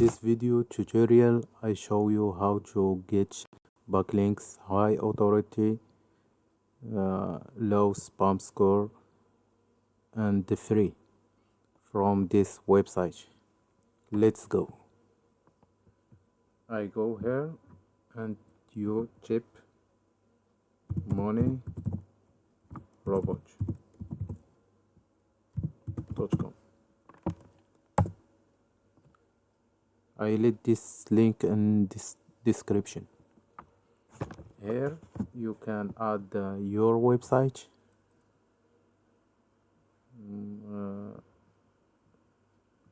this video tutorial, I show you how to get backlinks, high authority, low spam score, and free from this website. Let's go. I go here and you type money robot.com. I leave this link in this description. Here you can add your website.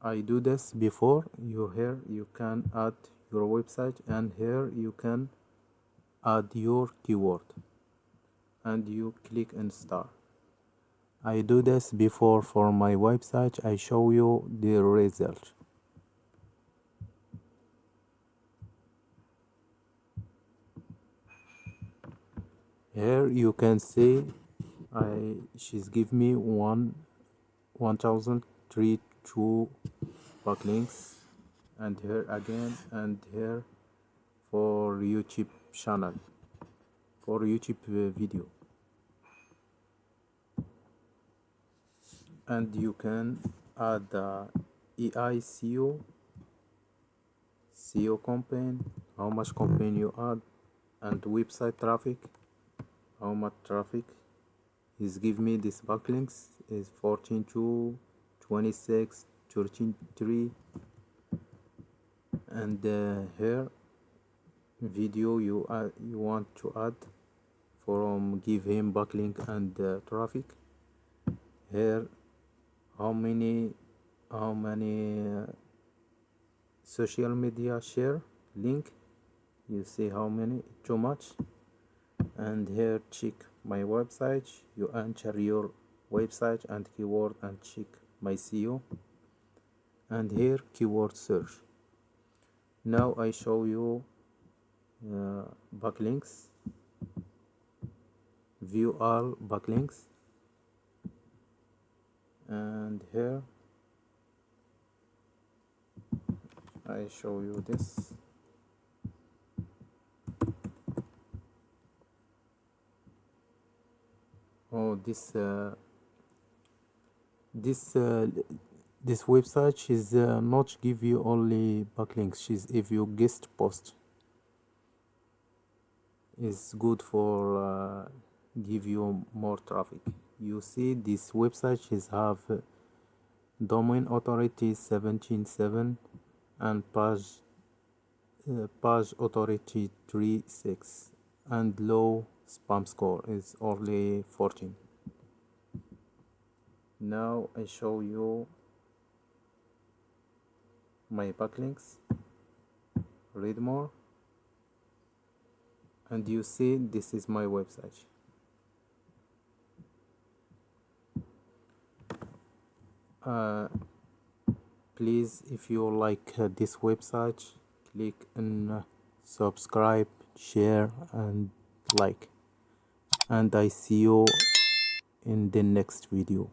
I do this before. Here you can add your website, and here you can add your keyword, and you click and start. I do this before for my website. I show you the result. Here you can see she's give me 1032 backlinks, and here again, and here for YouTube channel, for YouTube video. And you can add the SEO campaign, how much campaign you add, and website traffic, how much traffic is give me this backlinks is 14.2, 26, 13.3, and here video you want to add from give him backlink and traffic. Here how many social media share link, you see how many, too much. And here check my website, you enter your website and keyword and check my SEO, and here keyword search. Now I show you backlinks, view all backlinks, and here I show you this. Oh, this website is not give you only backlinks. She's if you guest post is good for give you more traffic. You see this website is have domain authority 17.7 and page authority 3.6, and low spam score is only 14. Now I show you my backlinks, read more, and you see this is my website. Please, if you like this website, click on subscribe, share, and like, and I see you in the next video.